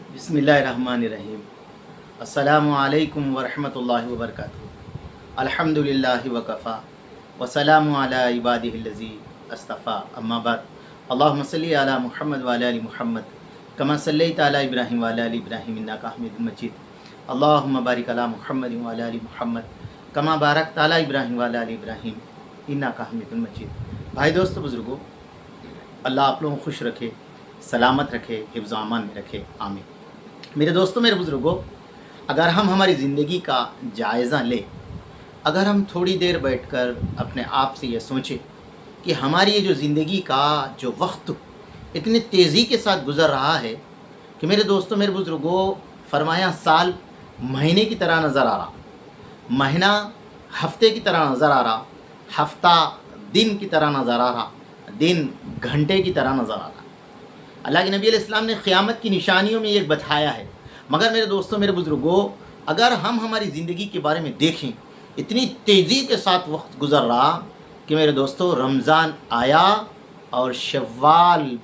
बिस्मिल्लाहिर्रहमानिर्रहीम। अस्सलामु अलैकुम वरहमतुल्लाहि वबरकातुहू। अल्हम्दुलिल्लाहि वकफ़ा वसलामु अला इबादिहिल्लज़ी अस्तफ़ा अम्मा बाद। अल्लाहुम्मा सल्लि अला मुहम्मद व अला आलि मुहम्मद कमा सल्लैता अला इब्राहीम व अला आलि इब्राहीम इन्नका हमीदुम मजीद। अल्लाहुम्मा बारिक अला मुहम्मद व अला आलि मुहम्मद कमा बारकता अला इब्राहीम व अला आलि इब्राहीम इन्नका हमीदुम मजीद। भाई दोस्तों बुज़ुर्गों, अल्लाह आप लोगों को खुश रखे, सलामत रखे, हिफ्ज़ व अमान में रखे, आमीन। मेरे दोस्तों, मेरे बुज़ुर्गों, अगर हम हमारी ज़िंदगी का जायज़ा लें, अगर हम थोड़ी देर बैठकर अपने आप से ये सोचें कि हमारी ये जो ज़िंदगी का जो वक्त इतनी तेज़ी के साथ गुज़र रहा है कि मेरे दोस्तों, मेरे बुज़ुर्गों, फरमाया साल महीने की तरह नज़र आ रहा, महीना हफ्ते की तरह नज़र आ रहा, हफ्ता दिन की तरह नज़र आ रहा, दिन घंटे की तरह नज़र आ रहा। अल्लाह के नबी अलैहिस्सलाम ने क़यामत की निशानियों में ये बताया है। मगर मेरे दोस्तों, मेरे बुज़ुर्गों, अगर हम हमारी ज़िंदगी के बारे में देखें, इतनी तेज़ी के साथ वक्त गुज़र रहा कि मेरे दोस्तों रमज़ान आया और शव्वाल,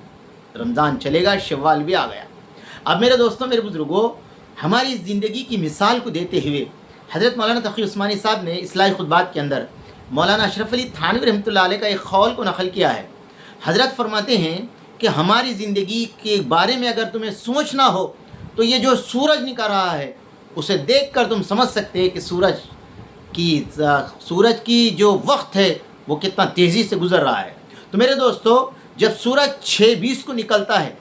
रमज़ान चलेगा, शव्वाल भी आ गया। अब मेरे दोस्तों, मेरे बुज़ुर्गों, हमारी ज़िंदगी की मिसाल को देते हुए हज़रत मौलाना तक़ी उस्मानी साहब ने इस्लाही खुतबात के अंदर मौलाना अशरफ अली थानवी रहमतुल्लाह अलैह का एक क़ौल को नक़ल किया है। हज़रत फरमाते हैं कि हमारी ज़िंदगी के बारे में अगर तुम्हें सोचना हो तो ये जो सूरज निकल रहा है उसे देखकर तुम समझ सकते हैं कि सूरज की जो वक्त है वो कितना तेज़ी से गुज़र रहा है। तो मेरे दोस्तों, जब सूरज 6:20 को निकलता है,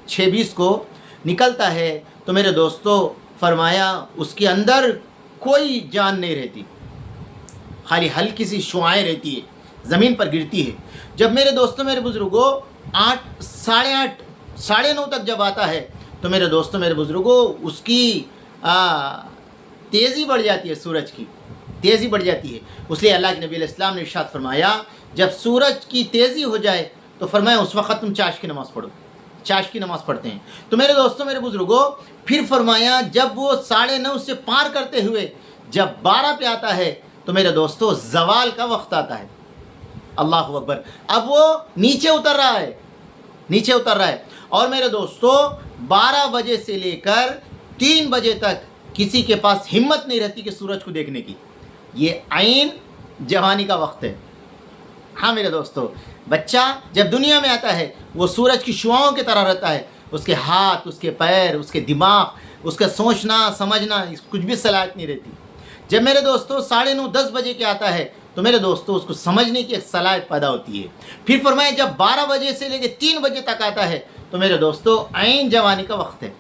6:20 को निकलता है, तो मेरे दोस्तों फरमाया उसके अंदर कोई जान नहीं रहती, खाली हल्की सी शुआएँ रहती है, ज़मीन पर गिरती है। जब मेरे दोस्तों, मेरे बुज़ुर्गों 8, 8:30, 9:30 तक जब आता है तो मेरे दोस्तों, मेरे बुज़ुर्गों उसकी तेज़ी बढ़ जाती है, सूरज की तेज़ी बढ़ जाती है। इसलिए अल्लाह के नबी अलैहिस्सलाम ने इरशाद फरमाया, जब सूरज की तेज़ी हो जाए तो फरमाया उस वक़्त तुम चाश की नमाज़ पढ़ो, चाश की नमाज़ पढ़ते हैं। तो मेरे दोस्तों, मेरे बुज़ुर्गों, फिर फरमाया जब वो 9:30 से पार करते हुए जब 12 पे आता है तो मेरे दोस्तों ज़वाल का वक्त आता है। अल्लाह अकबर। अब वो नीचे उतर रहा है, नीचे उतर रहा है। और मेरे दोस्तों 12 बजे से लेकर 3 बजे तक किसी के पास हिम्मत नहीं रहती कि सूरज को देखने की। ये आइन जवानी का वक्त है। हाँ मेरे दोस्तों, बच्चा जब दुनिया में आता है वो सूरज की शुआओं की तरह रहता है। उसके हाथ, उसके पैर, उसके दिमाग, उसका सोचना समझना कुछ भी सलाहियत नहीं रहती। जब मेरे दोस्तों 9:30, 10 बजे के आता है तो मेरे दोस्तों उसको समझने की एक सलाहियत पैदा होती है। फिर फरमाया जब 12 बजे से लेकर 3 बजे तक आता है तो मेरे दोस्तों आइन जवानी का वक्त है,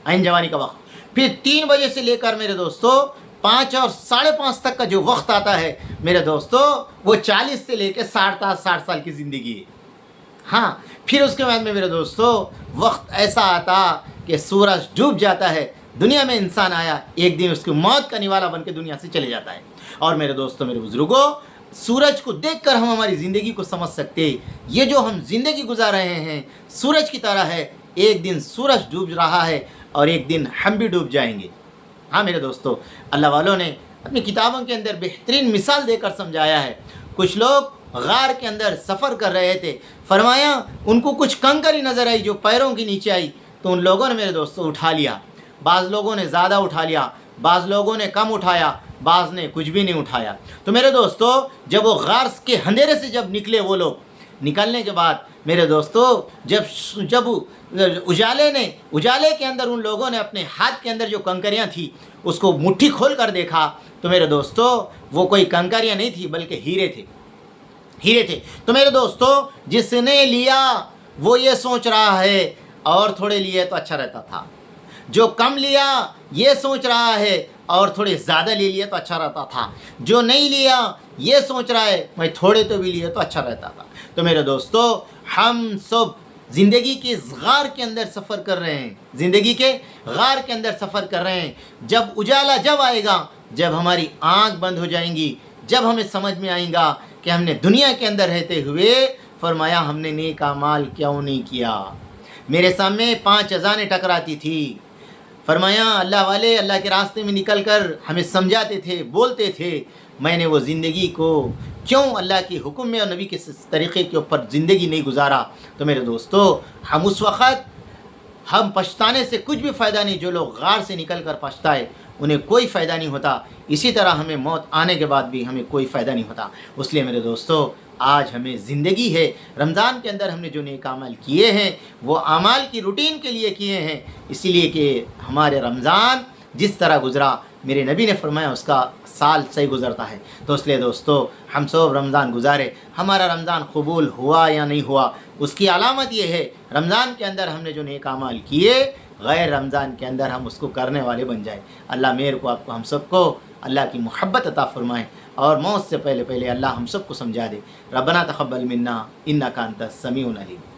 आइन जवानी का वक्त। फिर 3 बजे से लेकर मेरे दोस्तों 5 और 5:30 तक का जो वक्त आता है मेरे दोस्तों वो 40 से लेकर 60 साल की ज़िंदगी है। हाँ, फिर उसके बाद में मेरे दोस्तों वक्त ऐसा आता कि सूरज डूब जाता है, दुनिया में इंसान आया, एक दिन उसकी मौत का निवाला बन के दुनिया से चले जाता है। और मेरे दोस्तों, मेरे बुज़ुर्गों, सूरज को देखकर हम हमारी ज़िंदगी को समझ सकते हैं। ये जो हम ज़िंदगी गुजार रहे हैं सूरज की तरह है। एक दिन सूरज डूब रहा है और एक दिन हम भी डूब जाएंगे। हाँ मेरे दोस्तों, अल्लाह वालों ने अपनी किताबों के अंदर बेहतरीन मिसाल देकर समझाया है। कुछ लोग गार के अंदर सफ़र कर रहे थे, फरमाया उनको कुछ कंकरी नज़र आई जो पैरों के नीचे आई, तो उन लोगों ने मेरे दोस्तों उठा लिया। बाज़ लोगों ने ज़्यादा उठा लिया, बाज़ लोगों ने कम उठाया, बाज़ ने कुछ भी नहीं उठाया। तो मेरे दोस्तों जब वो गार के अंधेरे से जब निकले वो लोग, निकलने के बाद मेरे दोस्तों जब उजाले के अंदर उन लोगों ने अपने हाथ के अंदर जो कंकरियाँ थी उसको मुट्ठी खोल कर देखा तो मेरे दोस्तों वो कोई कंकरियाँ नहीं थी बल्कि हीरे थे, हीरे थे। तो मेरे दोस्तों जिसने लिया वो ये सोच रहा है और थोड़े लिए तो अच्छा रहता था, जो कम लिया ये सोच रहा है और थोड़े ज़्यादा ले लिए तो अच्छा रहता था, जो नहीं लिया ये सोच रहा है मैं थोड़े तो भी लिए तो अच्छा रहता था। तो मेरे दोस्तों हम सब ज़िंदगी के इस गार के अंदर सफ़र कर रहे हैं, ज़िंदगी के गार के अंदर सफ़र कर रहे हैं। जब उजाला जब आएगा, जब हमारी आँख बंद हो जाएंगी, जब हमें समझ में आएगा कि हमने दुनिया के अंदर रहते हुए फरमाया हमने नेक अमाल क्यों नहीं किया। मेरे सामने 5 अज़ानें टकराती थी, फरमाया अल्लाह वाले अल्लाह के रास्ते में निकल कर हमें समझाते थे, बोलते थे, मैंने वो ज़िंदगी को क्यों अल्लाह के हुक्म में और नबी के तरीक़े के ऊपर ज़िंदगी नहीं गुजारा। तो मेरे दोस्तों हम उस वक़्त ہم پچھتانے سے کچھ بھی فائدہ نہیں. جو لوگ غار سے نکل کر پچھتائے انہیں کوئی فائدہ نہیں ہوتا. اسی طرح ہمیں موت آنے کے بعد بھی ہمیں کوئی فائدہ نہیں ہوتا. اس لیے میرے دوستو آج ہمیں زندگی ہے. رمضان کے اندر ہم نے جو نیک اعمال کیے ہیں وہ اعمال کی روٹین کے لیے کیے ہیں، اسی لیے کہ ہمارے رمضان جس طرح گزرا میرے نبی نے فرمایا اس کا سال صحیح گزرتا ہے. تو اس لیے دوستو ہم سب رمضان گزارے. ہمارا رمضان قبول ہوا یا نہیں ہوا اس کی علامت یہ ہے رمضان کے اندر ہم نے جو نیک اعمال کیے غیر رمضان کے اندر ہم اس کو کرنے والے بن جائے. اللہ میرے کو آپ کو ہم سب کو اللہ کی محبت عطا فرمائے اور موت سے پہلے اللہ ہم سب کو سمجھا دے. ربنا تقبل منا انک انت السمیع العلیم.